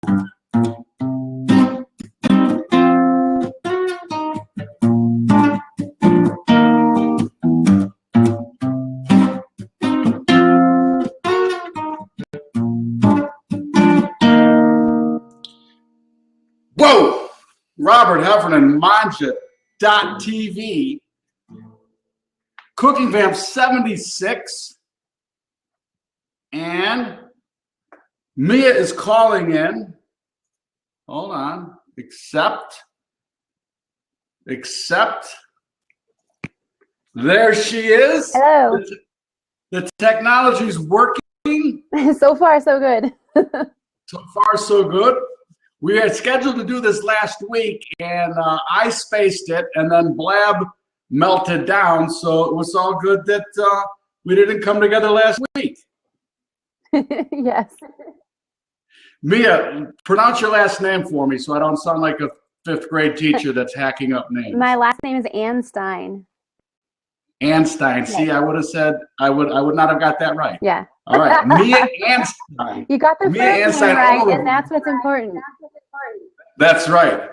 Whoa! Robert Heffernan, Mangia.tv, Cooking Vamp 76, and Mia is calling in. Hold on. Accept. There she is. Hello. The technology's working. So far, so good. So far, so good. We had scheduled to do this last week, and I spaced it, and then Blab melted down, so it was all good that we didn't come together last week. Yes. Mia, pronounce your last name for me so I don't sound like a fifth grade teacher that's hacking up names. My last name is Anstine. Anstine. See, I would have said, I would not have got that right. Yeah. All right, Mia Anstine. You got the first name right, and that's what's important. That's right.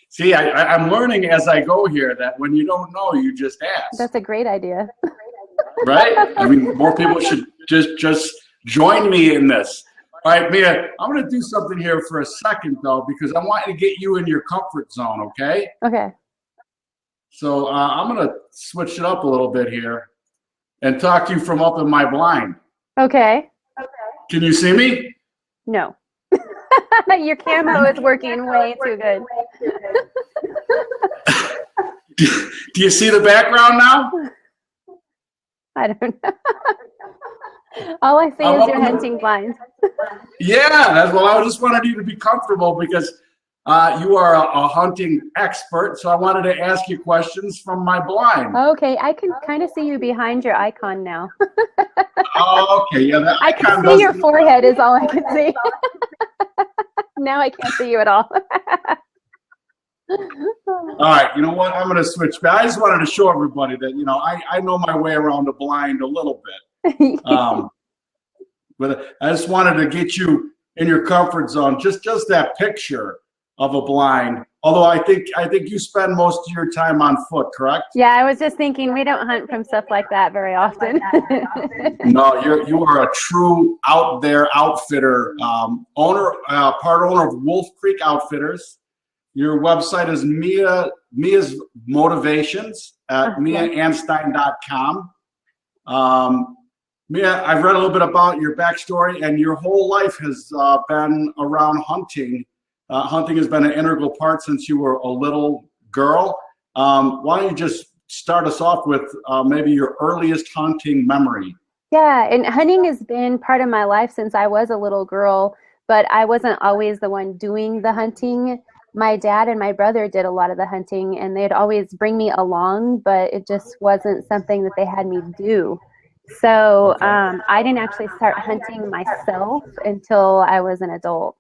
See, I'm learning as I go here that when you don't know, you just ask. That's a great idea. Right? I mean, more people should just join me in this. All right, Mia, I'm going to do something here for a second, though, because I want to get you in your comfort zone, okay? Okay. So I'm going to switch it up a little bit here and talk to you from up in my blind. Okay. Can you see me? No. Your camo is working way too good. Do you see the background now? I don't know. All I see is your hunting blind. Yeah, well, I just wanted you to be comfortable because you are a hunting expert, so I wanted to ask you questions from my blind. Okay, I can kind of see you behind your icon now. Oh, okay, yeah. I can see your forehead is all I can see. Now I can't see you at all. All right, you know what? I'm going to switch back. I just wanted to show everybody that, you know, I know my way around the blind a little bit. But I just wanted to get you in your comfort zone. Just that picture of a blind. Although I think you spend most of your time on foot, correct? Yeah, I was just thinking we don't hunt from stuff like that very often. No, you are a true out there outfitter, part owner of Wolf Creek Outfitters. Your website is Mia's Motivations at miaanstine.com. Mia, I've read a little bit about your backstory, and your whole life has been around hunting. Hunting has been an integral part since you were a little girl. Why don't you just start us off with maybe your earliest hunting memory? Yeah, and hunting has been part of my life since I was a little girl, but I wasn't always the one doing the hunting. My dad and my brother did a lot of the hunting, and they'd always bring me along, but it just wasn't something that they had me do. So I didn't actually start hunting myself until I was an adult.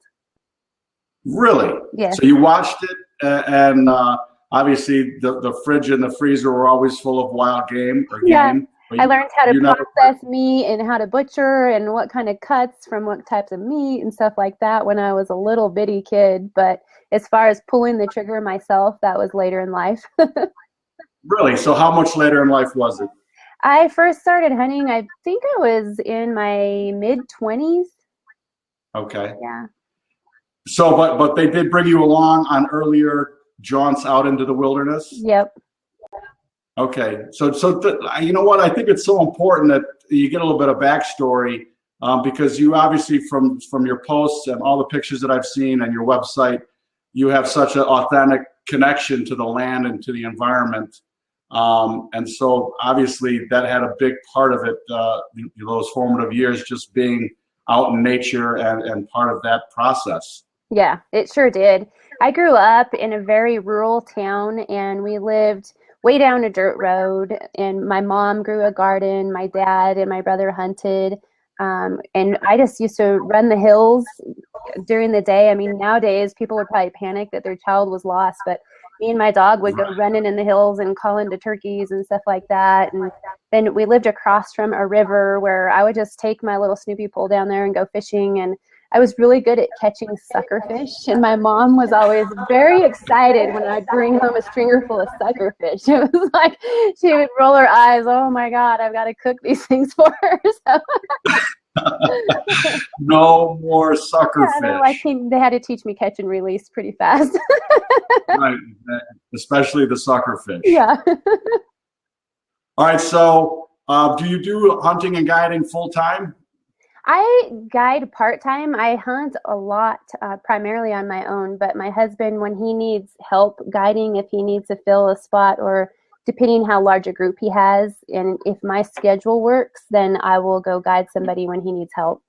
Really? Yeah. So you watched it, and obviously the fridge and the freezer were always full of wild game or game. I learned how to process meat and how to butcher and what kind of cuts from what types of meat and stuff like that when I was a little bitty kid. But as far as pulling the trigger myself, that was later in life. Really? So how much later in life was it? I first started hunting, I think I was in my mid-20s. Okay. Yeah. So, but they did bring you along on earlier jaunts out into the wilderness? Yep. Okay. So you know what? I think it's so important that you get a little bit of backstory because you obviously, from your posts and all the pictures that I've seen and your website, you have such an authentic connection to the land and to the environment. And so obviously that had a big part of it, those formative years, just being out in nature and part of that process. Yeah, it sure did. I grew up in a very rural town, and we lived way down a dirt road, and my mom grew a garden, my dad and my brother hunted, and I just used to run the hills during the day. I mean, nowadays people would probably panic that their child was lost, but me and my dog would go running in the hills and calling to turkeys and stuff like that. And then we lived across from a river where I would just take my little Snoopy pole down there and go fishing. And I was really good at catching suckerfish, and my mom was always very excited when I'd bring home a stringer full of suckerfish. It was like she would roll her eyes, oh my God, I've got to cook these things for her. So No more yeah, they're like, suckerfish. they had to teach me catch and release pretty fast. Right, especially the suckerfish. Yeah. All right, so do you do hunting and guiding full time? I guide part-time. I hunt a lot, primarily on my own, but my husband, when he needs help guiding, if he needs to fill a spot or depending how large a group he has, and if my schedule works, then I will go guide somebody when he needs help.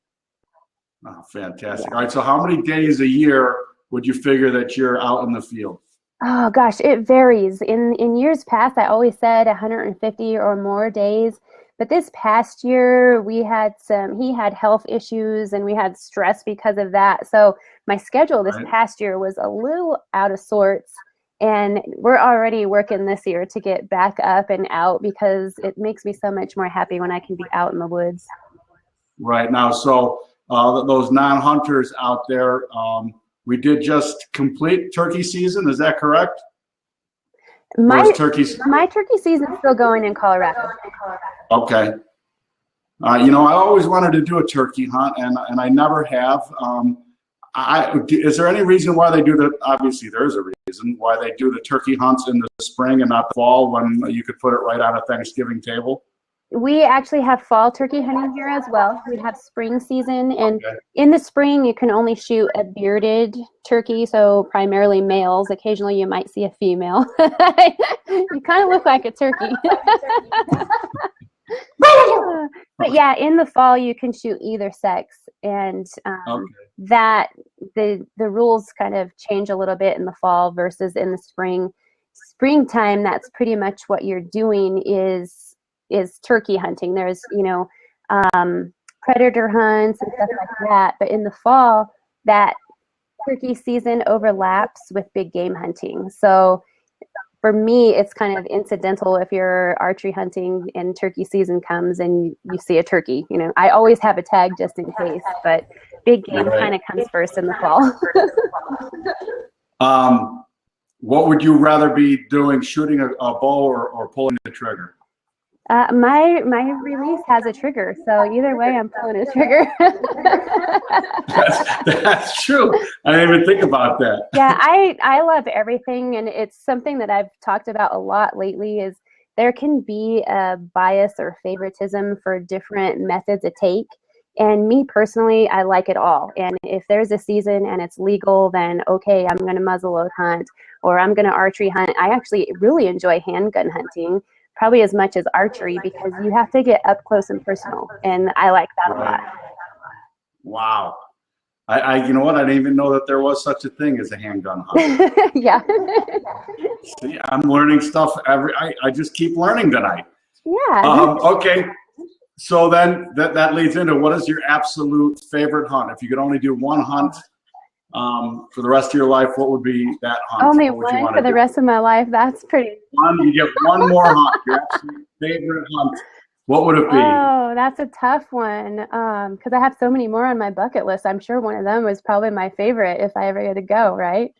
Oh, fantastic. Yeah. All right, so how many days a year would you figure that you're out in the field? Oh gosh, it varies. In years past, I always said 150 or more days. But this past year, he had health issues and we had stress because of that. So my schedule this Right? past year was a little out of sorts. And we're already working this year to get back up and out because it makes me so much more happy when I can be out in the woods. Right now, so those non-hunters out there, we did just complete turkey season. Is that correct? Or is My turkey? my turkey season's still going in Colorado. Okay. I always wanted to do a turkey hunt, and I never have. Is there any reason why they do the? Obviously, there is a reason why they do the turkey hunts in the spring and not the fall when you could put it right on a Thanksgiving table. We actually have fall turkey hunting here as well. We have spring season, and Okay. in the spring, you can only shoot a bearded turkey, so primarily males. Occasionally, you might see a female. You kind of look like a turkey. But yeah, in the fall, you can shoot either sex, and Okay. that the rules kind of change a little bit in the fall versus in the spring. Springtime, that's pretty much what you're doing is turkey hunting. There's, predator hunts and stuff like that. But in the fall, that turkey season overlaps with big game hunting. So for me, it's kind of incidental if you're archery hunting and turkey season comes and you see a turkey. I always have a tag just in case, but big game Right. kind of comes first in the fall. What would you rather be doing, shooting a bow or pulling the trigger? My release has a trigger, so either way, I'm pulling a trigger. That's true. I didn't even think about that. Yeah, I love everything, and it's something that I've talked about a lot lately. Is there can be a bias or favoritism for different methods of take, and me personally, I like it all. And if there's a season and it's legal, then okay, I'm going to muzzleload hunt or I'm going to archery hunt. I actually really enjoy handgun hunting, probably as much as archery, because you have to get up close and personal, and I like that a lot. Right. Wow. You know what? I didn't even know that there was such a thing as a handgun hunt. Yeah. See, I'm learning stuff I just keep learning tonight. Yeah. Okay. So then that leads into what is your absolute favorite hunt? If you could only do one hunt for the rest of your life, what would be that hunt? Only What would you one want for to the do? rest of my life. That's pretty. You get one more hunt, your absolute favorite hunt. What would it be? Oh, that's a tough one. Because I have so many more on my bucket list. I'm sure one of them was probably my favorite if I ever get to go, right?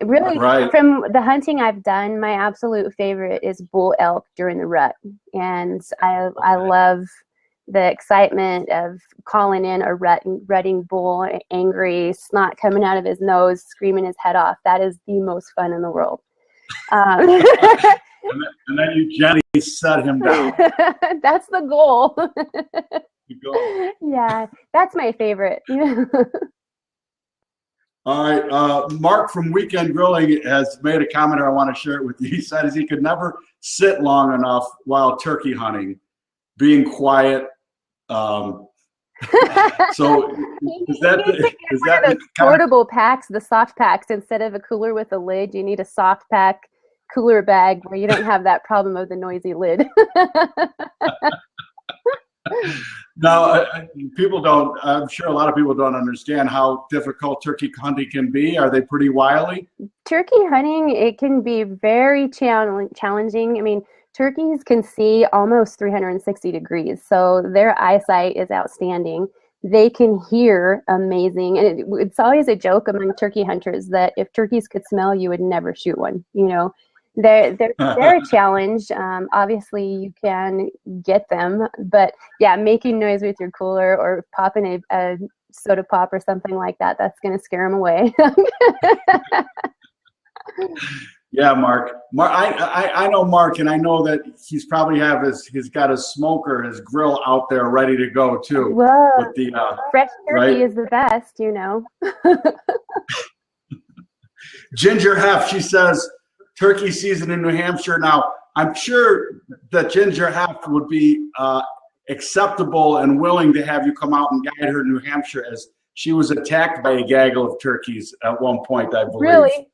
Really, Right. from the hunting I've done, my absolute favorite is bull elk during the rut. And I love the excitement of calling in a rutting bull, angry, snot coming out of his nose, screaming his head off. That is the most fun in the world. And then you gently set him down. That's the goal. You go. Yeah, that's my favorite. All right. Mark from Weekend Grilling has made a comment, and I want to share it with you. He says he could never sit long enough while turkey hunting, being quiet. So is that Those portable packs, the soft packs, instead of a cooler with a lid, you need a soft pack cooler bag where you don't have that problem of the noisy lid. No, people don't. I'm sure a lot of people don't understand how difficult turkey hunting can be. Are they pretty wily? Turkey hunting, it can be very challenging. I mean, turkeys can see almost 360 degrees, so their eyesight is outstanding. they can hear amazing. And it's always a joke among turkey hunters that if turkeys could smell, you would never shoot one. You know, they're a challenge. Obviously, you can get them, but yeah, making noise with your cooler or popping a soda pop or something like that, that's going to scare them away. Yeah, Mark. I know Mark, and I know that he's probably he's got his smoker, his grill out there ready to go too. Whoa, With the fresh turkey right? is the best, you know. Ginger Hef, she says, turkey season in New Hampshire. Now, I'm sure that Ginger Hef would be acceptable and willing to have you come out and guide her to New Hampshire, as she was attacked by a gaggle of turkeys at one point, I believe. Really?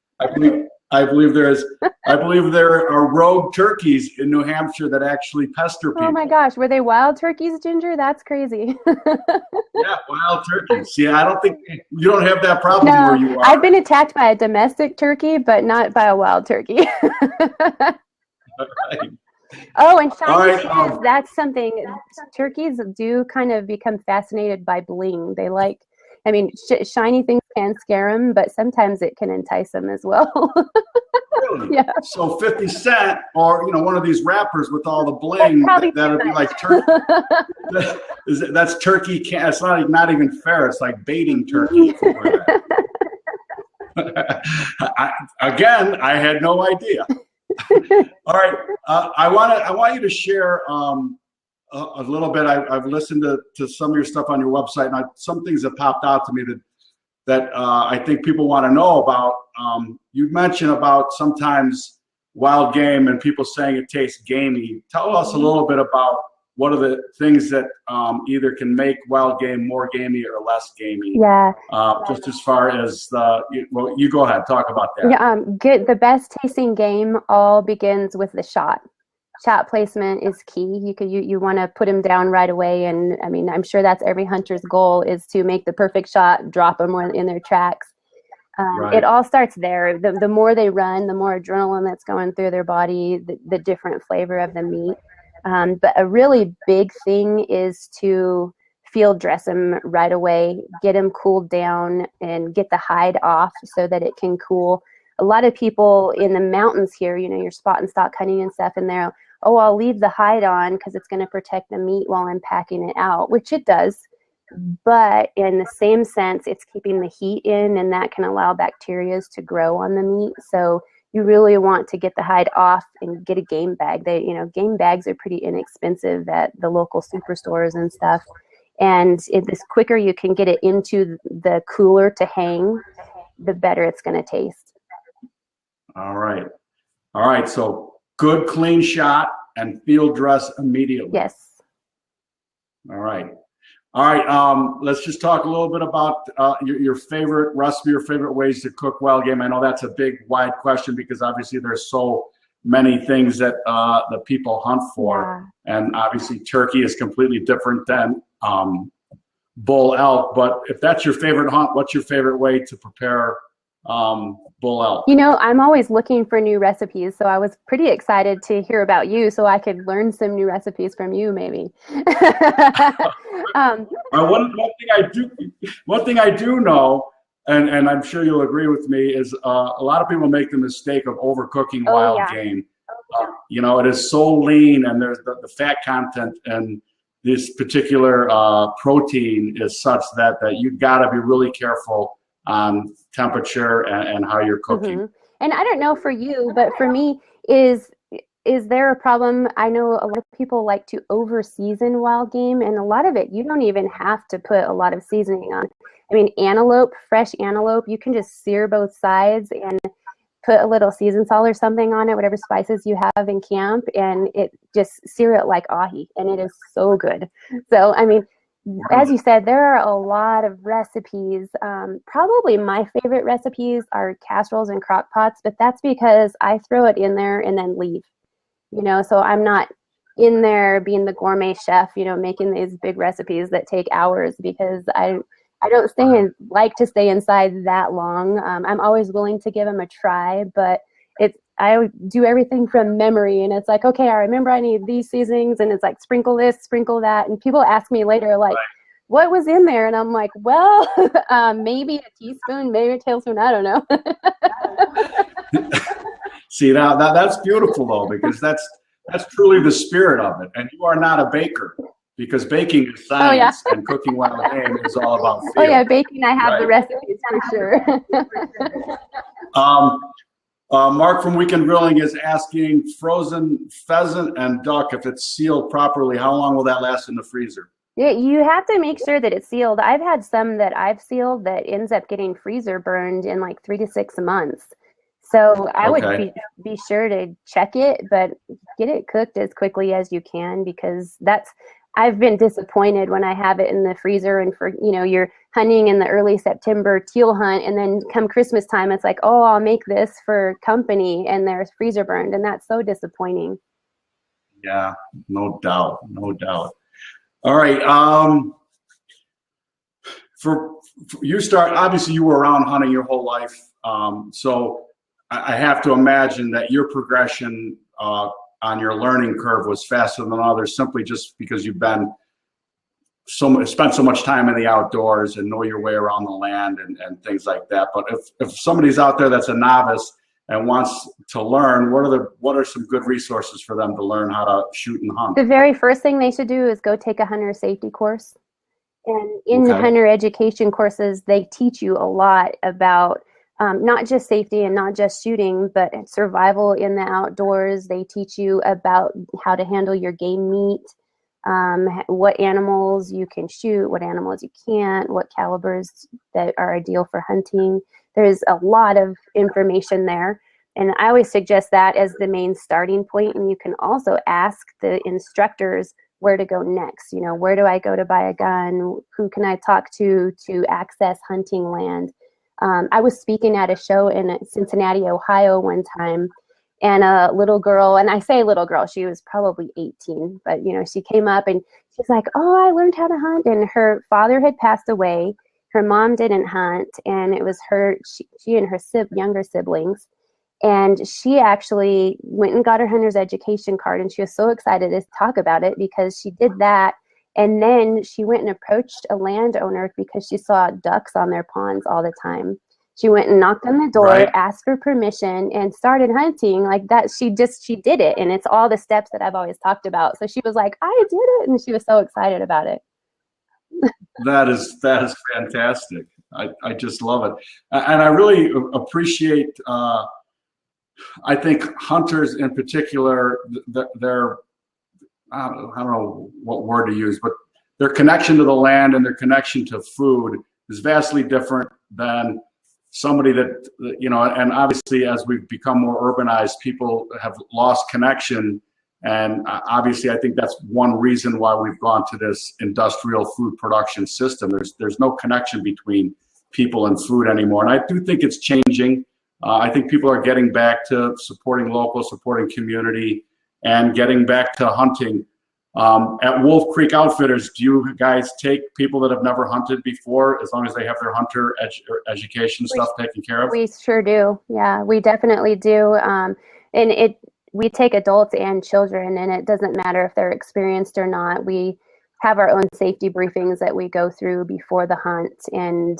I believe there are rogue turkeys in New Hampshire that actually pester people. Oh my gosh, were they wild turkeys, Ginger? That's crazy. Yeah, wild turkeys. See, I don't think you don't have that problem No, where you are. I've been attacked by a domestic turkey, but not by a wild turkey. Right. Oh, and shiny All right, shoes, that's something. Turkeys do kind of become fascinated by bling. They like, I mean, shiny things can scare them, but sometimes it can entice them as well. Really? Yeah. So 50 Cent, or one of these rappers with all the bling, that would be like turkey. That's turkey. It's not even fair. It's like baiting turkey. Again, I had no idea. All right, I want you to share a little bit. I've listened to some of your stuff on your website, and some things have popped out to me that I think people want to know about. You mentioned about sometimes wild game and people saying it tastes gamey. Tell us a little bit about what are the things that either can make wild game more gamey or less gamey. Yeah. Just as far as you go ahead, talk about that. Yeah. The best tasting game all begins with the shot. Shot placement is key. You want to put them down right away, and I mean, I'm sure that's every hunter's goal, is to make the perfect shot, drop them in their tracks. Right. It all starts there. The more they run, the more adrenaline that's going through their body, the different flavor of the meat. But a really big thing is to field dress them right away, get them cooled down, and get the hide off so that it can cool. A lot of people in the mountains here, you're spot and stock hunting and stuff, and they're, oh, I'll leave the hide on because it's going to protect the meat while I'm packing it out, which it does. But in the same sense, it's keeping the heat in, and that can allow bacteria to grow on the meat. So you really want to get the hide off and get a game bag. Game bags are pretty inexpensive at the local superstores and stuff. And the quicker you can get it into the cooler to hang, the better it's going to taste. All right. So good, clean shot and field dress immediately. Yes. All right. Let's just talk a little bit about your favorite recipe, your favorite ways to cook wild game. I know that's a big, wide question because obviously there's so many things that the people hunt for, and obviously turkey is completely different than bull elk. But if that's your favorite hunt, what's your favorite way to prepare bull elk? I'm always looking for new recipes, so I was pretty excited to hear about you so I could learn some new recipes from you, maybe. One thing I do know, and I'm sure you'll agree with me, is a lot of people make the mistake of overcooking wild game. It is so lean, and there's the fat content, and this particular protein is such that you've got to be really careful on temperature and how you're cooking. Mm-hmm. And I don't know for you, but for me, is there a problem? I know a lot of people like to over season wild game, and a lot of it you don't even have to put a lot of seasoning on. I mean, fresh antelope, you can just sear both sides and put a little seasoned salt or something on it, whatever spices you have in camp, and it just sear it like ahi, and it is so good. So, I mean, as you said, there are a lot of recipes. Probably my favorite recipes are casseroles and crock pots, but that's because I throw it in there and then leave. So I'm not in there being the gourmet chef, making these big recipes that take hours, because I don't like to stay inside that long. I'm always willing to give them a try, but I do everything from memory, and it's like, okay, I remember I need these seasonings, and it's like, sprinkle this, sprinkle that. And people ask me later, like, what was in there? And I'm like, well, maybe a teaspoon, maybe a tablespoon, I don't know. See, now that's beautiful though, because that's truly the spirit of it. And you are not a baker, because baking is Oh yeah. science and cooking wild game is all about Oh feel. yeah, baking, I have the Right. recipes for sure. Um, Mark from Weekend Grilling is asking, frozen pheasant and duck, if it's sealed properly, how long will that last in the freezer? Yeah, you have to make sure that it's sealed. I've had some that I've sealed that ends up getting freezer burned in like 3 to 6 months. So I would Okay. be sure to check it, but get it cooked as quickly as you can, because that's I've been disappointed when I have it in the freezer and for you're hunting in the early September teal hunt, and then come Christmas time it's like, oh, I'll make this for company, and there's freezer burned, and that's so disappointing. Yeah, no doubt, no doubt. All right. For you start, obviously you were around hunting your whole life. So I have to imagine that your progression on your learning curve was faster than others, simply just because you've been spent so much time in the outdoors and know your way around the land and things like that. But if somebody's out there that's a novice and wants to learn, what are some good resources for them to learn how to shoot and hunt? The very first thing they should do is go take a hunter safety course. And in the Okay. hunter education courses, they teach you a lot about not just safety and not just shooting, but survival in the outdoors. They teach you about how to handle your game meat, what animals you can shoot, what animals you can't, what calibers that are ideal for hunting. There's a lot of information there. And I always suggest that as the main starting point. And you can also ask the instructors where to go next. Where do I go to buy a gun? Who can I talk to access hunting land? I was speaking at a show in Cincinnati, Ohio one time, and a little girl, and I say little girl, she was probably 18, but she came up and she's like, oh, I learned how to hunt. And her father had passed away. Her mom didn't hunt, and it was she and her younger siblings. And she actually went and got her hunter's education card, and she was so excited to talk about it because she did that. And then she went and approached a landowner because she saw ducks on their ponds all the time. She went and knocked on the door, Right. asked for permission, and started hunting like that. She did it. And it's all the steps that I've always talked about. So she was like, I did it. And she was so excited about it. That is fantastic. I just love it. And I really appreciate, I think hunters in particular, their, I don't know what word to use, but their connection to the land and their connection to food is vastly different than somebody that, and obviously as we've become more urbanized, people have lost connection. And obviously I think that's one reason why we've gone to this industrial food production system. There's no connection between people and food anymore. And I do think it's changing. I think people are getting back to supporting local, supporting community, and getting back to hunting. At Wolf Creek Outfitters, do you guys take people that have never hunted before, as long as they have their hunter education stuff taken care of? We sure do. Yeah, we definitely do. And we take adults and children, and it doesn't matter if they're experienced or not. We have our own safety briefings that we go through before the hunt, and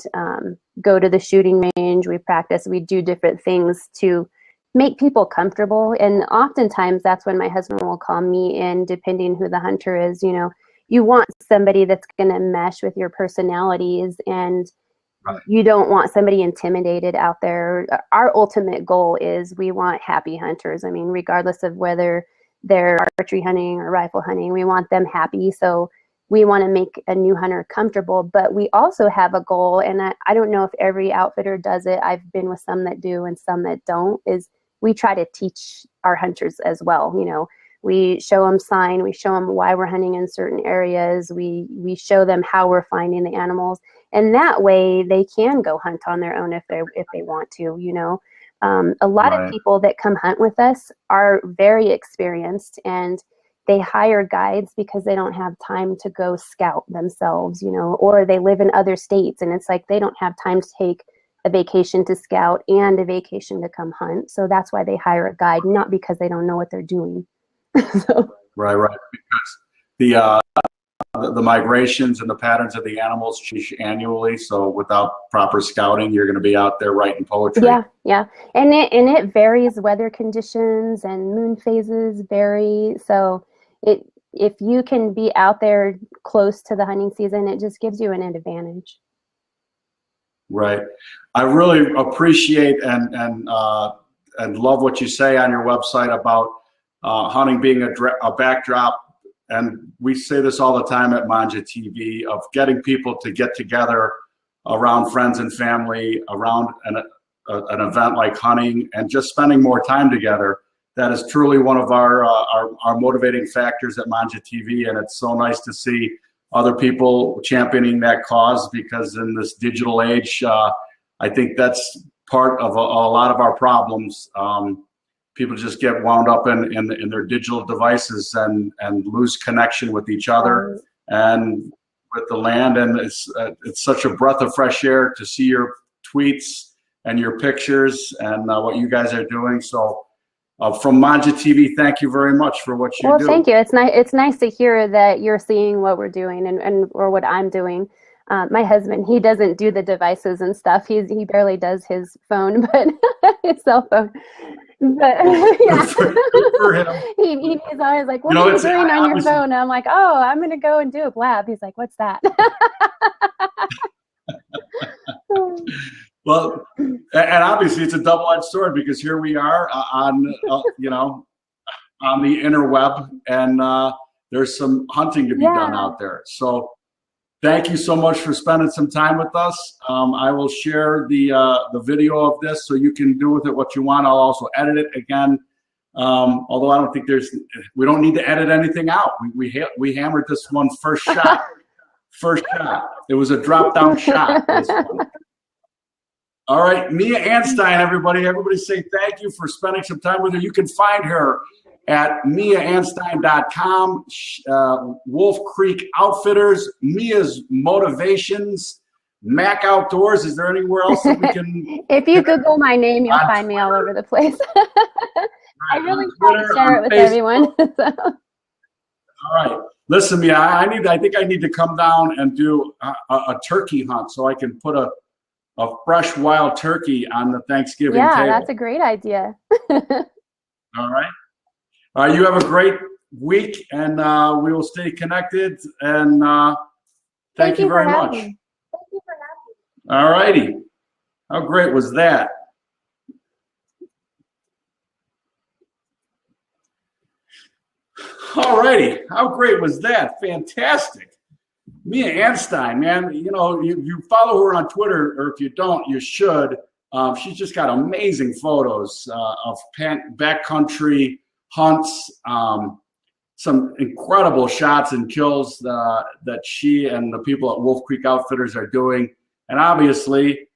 go to the shooting range. We practice. We do different things to make people comfortable. And oftentimes that's when my husband will call me in, depending who the hunter is. You want somebody that's going to mesh with your personalities, and Right. you don't want somebody intimidated out there. Our ultimate goal is we want happy hunters. I mean, regardless of whether they're archery hunting or rifle hunting, we want them happy. So we want to make a new hunter comfortable, but we also have a goal, and I don't know if every outfitter does it. I've been with some that do and some that don't, is we try to teach our hunters as well. We show them sign, we show them why we're hunting in certain areas. We show them how we're finding the animals, and that way they can go hunt on their own if they want to. A lot of Right. people that come hunt with us are very experienced, and they hire guides because they don't have time to go scout themselves, or they live in other states, and it's like they don't have time to take a vacation to scout and a vacation to come hunt. So that's why they hire a guide, not because they don't know what they're doing. So, Right. Because the the migrations and the patterns of the animals change annually. So without proper scouting, you're going to be out there writing poetry. Yeah, yeah. And it varies, weather conditions and moon phases vary. So it if you can be out there close to the hunting season, it just gives you an advantage. Right. I really appreciate and love what you say on your website about hunting being a backdrop. And we say this all the time at Mangia TV of getting people to get together around friends and family, around an event like hunting, and just spending more time together. That is truly one of our motivating factors at Mangia TV, and it's so nice to see other people championing that cause, because in this digital age, I think that's part of a lot of our problems. People just get wound up in their digital devices and lose connection with each other and with the land. And it's such a breath of fresh air to see your tweets and your pictures and what you guys are doing. So from Mangia TV, thank you very much for what you do. Well, thank you. It's nice to hear that you're seeing what we're doing and or what I'm doing. My husband, he doesn't do the devices and stuff. He barely does his phone, but his cell phone. But yeah, Good for him. he's always like, "What are you doing on your phone?" And I'm like, "Oh, I'm gonna go and do a blab." He's like, "What's that?" Well, and obviously it's a double-edged sword, because here we are on the interweb, and there's some hunting to be done out there. So thank you so much for spending some time with us. I will share the video of this so you can do with it what you want. I'll also edit it again. Although I don't think we don't need to edit anything out. We hammered this one first shot. First shot. It was a drop-down shot. This one. All right, Mia Anstine, everybody. Everybody say thank you for spending some time with her. You can find her at miaanstine.com, Wolf Creek Outfitters, Mia's Motivations, Mac Outdoors. Is there anywhere else that we can? If you Google my name, you'll find me all over the place. I really try to share it with everyone. So. All right. Listen, Mia, I think I need to come down and do a turkey hunt so I can put a fresh wild turkey on the Thanksgiving table. Yeah, that's a great idea. All right. All right, you have a great week, and we will stay connected. And thank you very much. Thank you for having me. All righty. How great was that? All righty. How great was that? Fantastic. Mia Anstine, man, you follow her on Twitter, or if you don't, you should. She's just got amazing photos of backcountry hunts, some incredible shots and kills that she and the people at Wolf Creek Outfitters are doing. And obviously,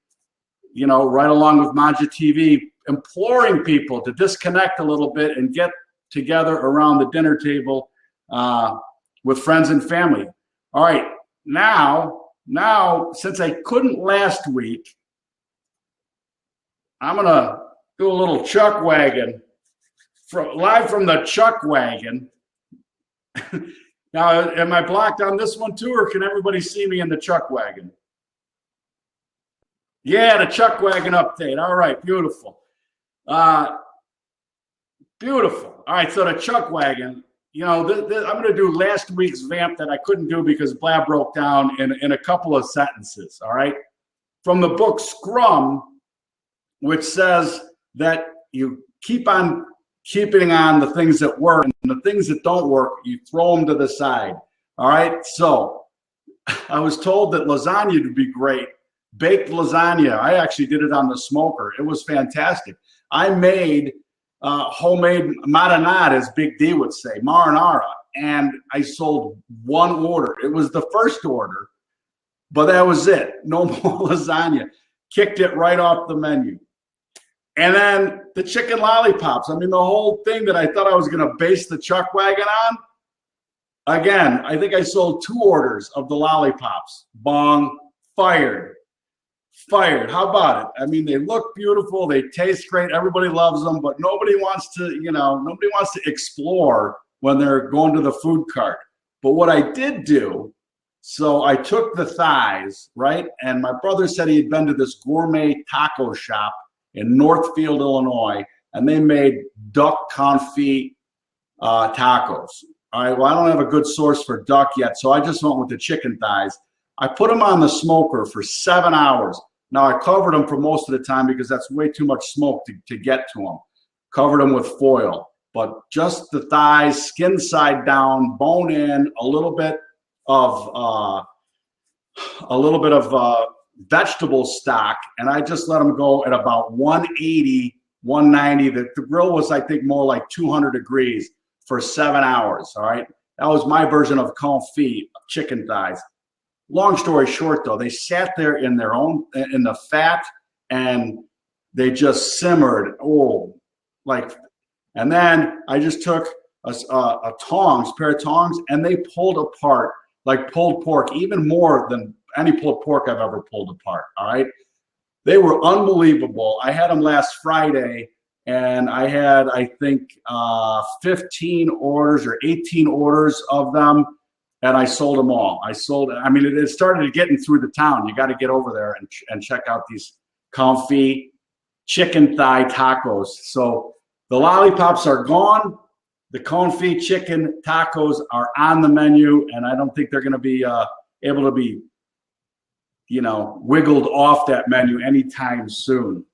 right along with Mangia TV, imploring people to disconnect a little bit and get together around the dinner table with friends and family. All right, now, since I couldn't last week, I'm going to do a little chuck wagon, live from the chuck wagon. Now, am I blocked on this one too, or can everybody see me in the chuck wagon? Yeah, the chuck wagon update. All right, beautiful. Beautiful. All right, so the chuck wagon. I'm going to do last week's Vamp that I couldn't do because Blab broke down in a couple of sentences, all right? From the book Scrum, which says that you keep on keeping on the things that work, and the things that don't work, you throw them to the side, all right? So I was told that lasagna would be great. Baked lasagna. I actually did it on the smoker. It was fantastic. I made homemade marinade, as Big D would say, marinara, and I sold one order. It was the first order, but that was it. No more lasagna. Kicked it right off the menu. And then the chicken lollipops. I mean, the whole thing that I thought I was going to base the chuck wagon on. Again, I think I sold 2 orders of the lollipops. Bong, fired. Fired. How about it? I mean, they look beautiful. They taste great. Everybody loves them, but nobody wants to explore when they're going to the food cart. But what I did do, so I took the thighs, right? And my brother said he had been to this gourmet taco shop in Northfield, Illinois, and they made duck confit tacos. All right, well, I don't have a good source for duck yet, so I just went with the chicken thighs. I put them on the smoker for 7 hours. Now, I covered them for most of the time because that's way too much smoke to get to them. Covered them with foil, but just the thighs, skin side down, bone in, a little bit of vegetable stock, and I just let them go at about 180, 190. The grill was, I think, more like 200 degrees for 7 hours. All right, that was my version of confit chicken thighs. Long story short, though, they sat there in the fat, and they just simmered. And then I just took a pair of tongs, and they pulled apart like pulled pork, even more than any pulled pork I've ever pulled apart. All right, they were unbelievable. I had them last Friday, and I had, I think, 15 orders or 18 orders of them. And I sold them all. I mean, it started getting through the town. You got to get over there and check out these confit chicken thigh tacos. So the lollipops are gone. The confit chicken tacos are on the menu, and I don't think they're going to be able to be, wiggled off that menu anytime soon.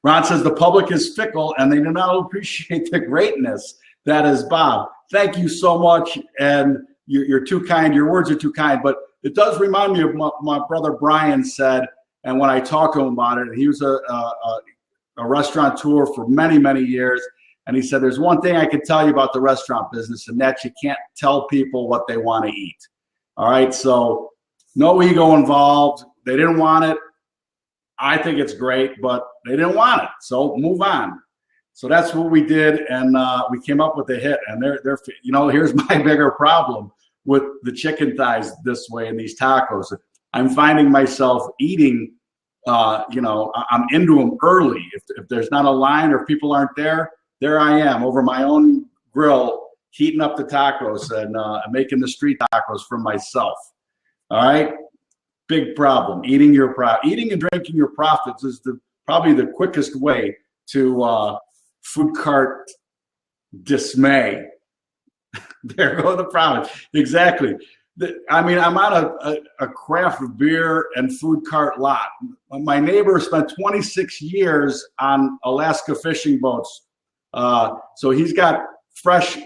Ron says the public is fickle, and they do not appreciate the greatness that is Bob. Thank you so much, and you're too kind. Your words are too kind, but it does remind me of my brother Brian said, and when I talked to him about it, he was a restaurateur for many, many years, and he said, there's one thing I can tell you about the restaurant business, and that you can't tell people what they want to eat. All right, so no ego involved. They didn't want it. I think it's great, but they didn't want it, so move on. So that's what we did, and we came up with a hit. And here's my bigger problem with the chicken thighs this way in these tacos. I'm finding myself eating, I'm into them early. If there's not a line or if people aren't there I am over my own grill, heating up the tacos and making the street tacos for myself. All right, big problem. Eating and drinking your profits is probably the quickest way to food cart dismay. There go the profits. Exactly. I'm on a craft beer and food cart lot. My neighbor spent 26 years on Alaska fishing boats. So he's got fresh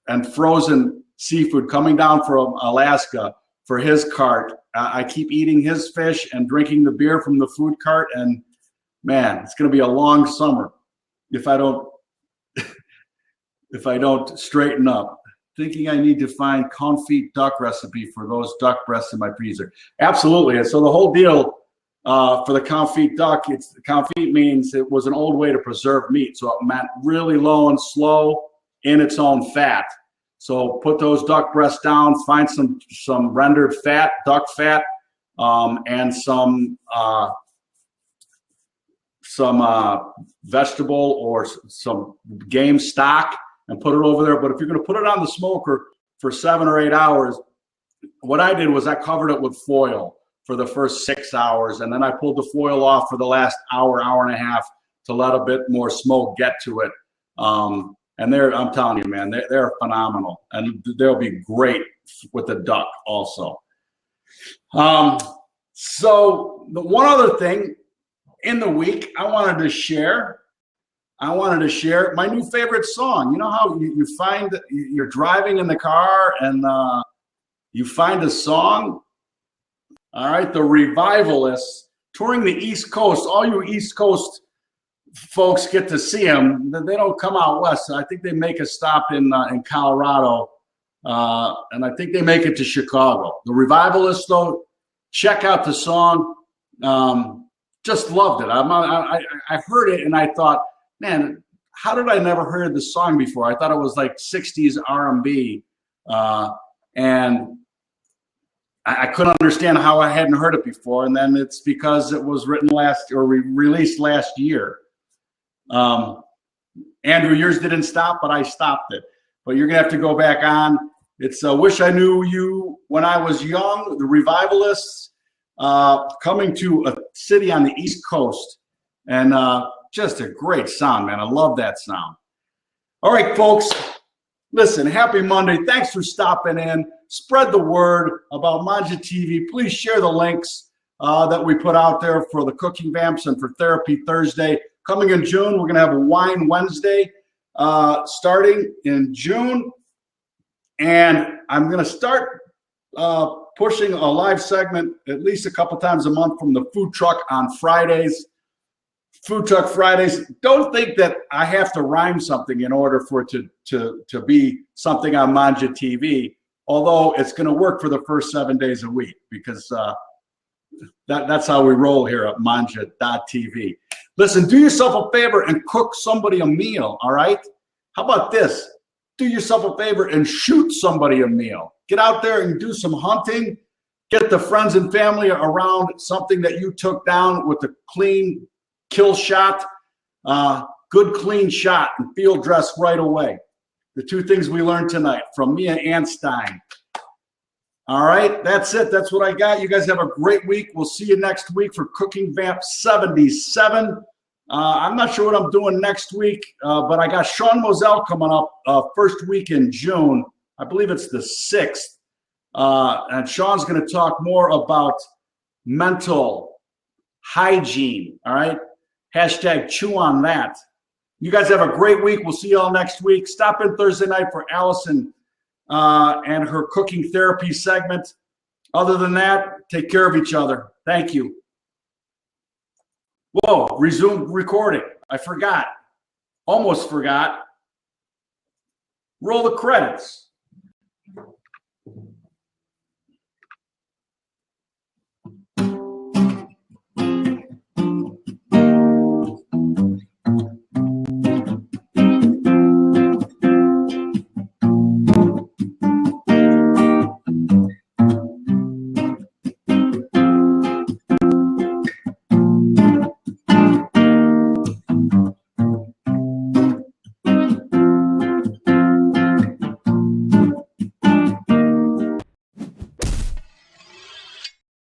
and frozen seafood coming down from Alaska for his cart. I keep eating his fish and drinking the beer from the food cart, and man, it's going to be a long summer if I don't straighten up. Thinking I need to find confit duck recipe for those duck breasts in my freezer. Absolutely. And so the whole deal for the confit duck, confit means it was an old way to preserve meat. So it meant really low and slow in its own fat. So put those duck breasts down, find some rendered fat, duck fat, and some vegetable or some game stock, and put it over there. But if you're going to put it on the smoker for 7 or 8 hours, what I did was I covered it with foil for the first 6 hours, and then I pulled the foil off for the last hour, hour and a half to let a bit more smoke get to it. And I'm telling you, man, they're phenomenal, and they'll be great with the duck also. So the one other thing in the week I wanted to share my new favorite song. You know how you find you're driving in the car and you find a song? All right, the Revivalists touring the East Coast. All you East Coast folks get to see them. They don't come out west. I think they make a stop in Colorado, and I think they make it to Chicago. The Revivalists, though, check out the song. Just loved it. I heard it and I thought, man, how did I never heard this song before? I thought it was like 60s R&B, and I couldn't understand how I hadn't heard it before. And then it's because it was written released last year. Andrew, yours didn't stop, but I stopped it. but you're gonna have to go back on. It's Wish I Knew You When I Was Young, the Revivalists, coming to a city on the East Coast. And just a great sound, man. I love that sound. All right, folks, listen, happy Monday. Thanks for stopping in. Spread the word about Mangia TV. Please share the links that we put out there for the Cooking Vamps and for Therapy Thursday. Coming in June, we're going to have a Wine Wednesday starting in June. And I'm going to start pushing a live segment at least a couple times a month from the food truck on Fridays. Food Truck Fridays. Don't think that I have to rhyme something in order for it to be something on Mangia TV, although it's going to work for the first 7 days a week because that's how we roll here at Mangia.tv. Listen, do yourself a favor and cook somebody a meal, all right? How about this? Do yourself a favor and shoot somebody a meal. Get out there and do some hunting. Get the friends and family around something that you took down with a clean kill shot, good clean shot, and field dress right away. The two things we learned tonight from me and Anstine. All right, that's it. That's what I got. You guys have a great week. We'll see you next week for Cooking Vamp 77. I'm not sure what I'm doing next week, but I got Sean Moselle coming up first week in June. I believe it's the 6th. And Sean's going to talk more about mental hygiene, all right? Hashtag chew on that. You guys have a great week. We'll see you all next week. Stop in Thursday night for Allison and her cooking therapy segment. Other than that, take care of each other. Thank you. Whoa, resume recording. I forgot. Almost forgot. Roll the credits.